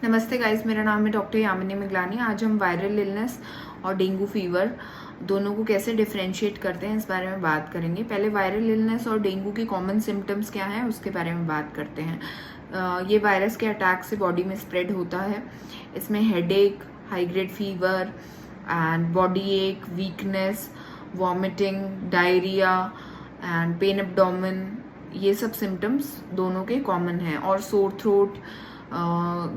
नमस्ते गाइस, मेरा नाम है डॉक्टर यामिनी मिगलानी। आज हम वायरल इलनेस और डेंगू फीवर दोनों को कैसे डिफरेंशिएट करते हैं इस बारे में बात करेंगे। पहले वायरल इलनेस और डेंगू की कॉमन सिम्टम्स क्या हैं उसके बारे में बात करते हैं। ये वायरस के अटैक से बॉडी में स्प्रेड होता है। इसमें headache, high grade fever and body एक, weakness, vomiting, diarrhoea and pain abdomen, ये सब सिम्टम्स दोनों के कॉमन हैं। और सोर थ्रोट,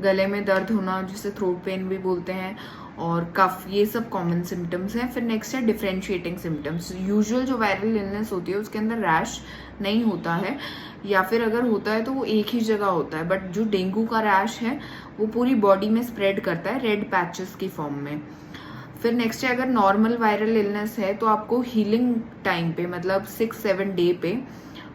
गले में दर्द होना जिसे थ्रोट पेन भी बोलते हैं, और कफ, ये सब कॉमन सिम्टम्स हैं। फिर नेक्स्ट है डिफरेंशिएटिंग सिम्टम्स। यूजुअल जो वायरल इलनेस होती है उसके अंदर रैश नहीं होता है, या फिर अगर होता है तो वो एक ही जगह होता है। बट जो डेंगू का रैश है वो पूरी बॉडी में स्प्रेड करता है रेड पैचेस की फॉर्म में। फिर नेक्स्ट है, अगर नॉर्मल वायरल इलनेस है तो आपको हीलिंग टाइम पे, मतलब 6-7 डे पे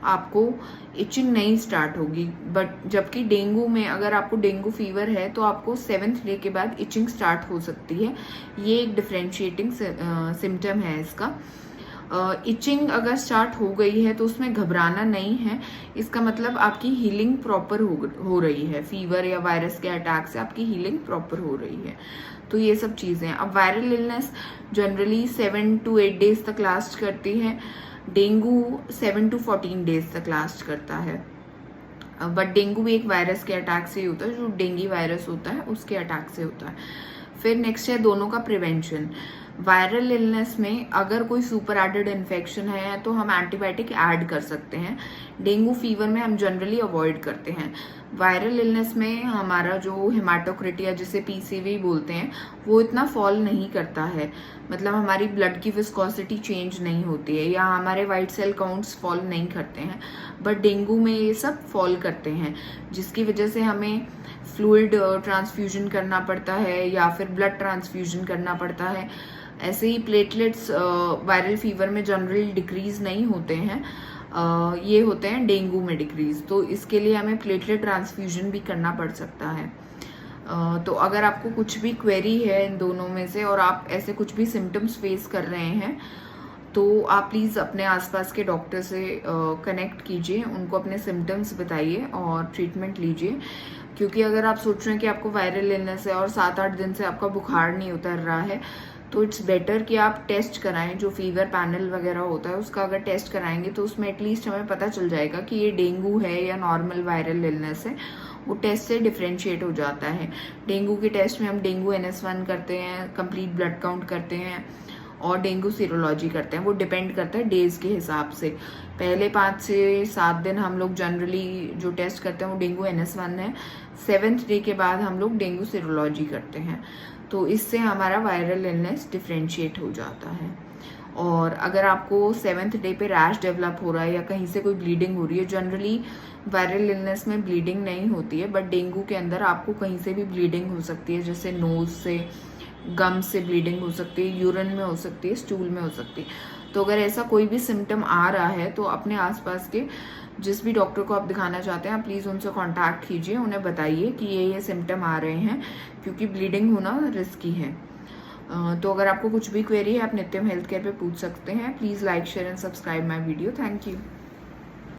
आपको इचिंग नहीं स्टार्ट होगी। बट जबकि डेंगू में अगर आपको डेंगू फीवर है तो आपको 7th डे के बाद इचिंग स्टार्ट हो सकती है। ये एक डिफरेंशिएटिंग सिम्टम है इसका। इचिंग अगर स्टार्ट हो गई है तो उसमें घबराना नहीं है। इसका मतलब आपकी हीलिंग प्रॉपर हो रही है। फीवर या वायरस के अटैक से आपकी हीलिंग प्रॉपर हो रही है। तो ये सब चीज़ें। अब viral illness generally 7 to 8 days तक लास्ट करती है। डेंगू 7 to 14 डेज तक लास्ट करता है। बट डेंगू भी एक वायरस के अटैक से ही होता है, जो डेंगू वायरस होता है उसके अटैक से होता है। फिर नेक्स्ट है दोनों का प्रिवेंशन। वायरल इलनेस में अगर कोई सुपर एडेड इन्फेक्शन है तो हम एंटीबायोटिक ऐड कर सकते हैं। डेंगू फीवर में हम जनरली अवॉइड करते हैं। वायरल इलनेस में हमारा जो हेमाटोक्रिटिया, जिसे पीसीवी बोलते हैं, वो इतना फॉल नहीं करता है। मतलब हमारी ब्लड की विस्कोसिटी चेंज नहीं होती है, या हमारे वाइट सेल काउंट्स फॉल नहीं करते हैं। बट डेंगू में ये सब फॉल करते हैं, जिसकी वजह से हमें फ्लूइड ट्रांसफ्यूजन करना पड़ता है या फिर ब्लड ट्रांसफ्यूजन करना पड़ता है। ऐसे ही प्लेटलेट्स वायरल फीवर में जनरली डिक्रीज नहीं होते हैं, ये होते हैं डेंगू में डिक्रीज। तो इसके लिए हमें प्लेटलेट ट्रांसफ्यूजन भी करना पड़ सकता है। तो अगर आपको कुछ भी क्वेरी है इन दोनों में से और आप ऐसे कुछ भी सिम्टम्स फेस कर रहे हैं तो आप प्लीज़ अपने आसपास के डॉक्टर से कनेक्ट कीजिए, उनको अपने सिम्टम्स बताइए और ट्रीटमेंट लीजिए। क्योंकि अगर आप सोच रहे हैं कि आपको वायरल इलनेस है और 7-8 दिन से आपका बुखार नहीं उतर रहा है, तो इट्स बेटर कि आप टेस्ट कराएं। जो फीवर पैनल वगैरह होता है उसका अगर टेस्ट कराएंगे तो उसमें एटलीस्ट हमें पता चल जाएगा कि ये डेंगू है या नॉर्मल वायरल इलनेस है। वो टेस्ट से डिफरेंशिएट हो जाता है। डेंगू के टेस्ट में हम डेंगू NS1 करते हैं, कंप्लीट ब्लड काउंट करते हैं और डेंगू सीरोलॉजी करते हैं। वो डिपेंड करता है डेज के हिसाब से। पहले 5 से 7 दिन हम लोग जनरली जो टेस्ट करते हैं वो डेंगू NS1 है। 7th डे के बाद हम लोग डेंगू सीरोलॉजी करते हैं। तो इससे हमारा वायरल इलनेस डिफरेंशिएट हो जाता है। और अगर आपको 7th डे पे रैश डेवलप हो रहा है या कहीं से कोई ब्लीडिंग हो रही है, जनरली वायरल इलनेस में ब्लीडिंग नहीं होती है, बट डेंगू के अंदर आपको कहीं से भी ब्लीडिंग हो सकती है, जैसे नोज से, गम से ब्लीडिंग हो सकती है, यूरिन में हो सकती है, स्टूल में हो सकती है। तो अगर ऐसा कोई भी सिम्टम आ रहा है तो अपने आसपास के जिस भी डॉक्टर को आप दिखाना चाहते हैं, आप प्लीज़ उनसे कांटेक्ट कीजिए, उन्हें बताइए कि ये सिम्टम आ रहे हैं, क्योंकि ब्लीडिंग होना रिस्की है। तो अगर आपको कुछ भी क्वेरी है आप नित्यम हेल्थ केयर पे पूछ सकते हैं। Please like, share and subscribe my video. Thank you.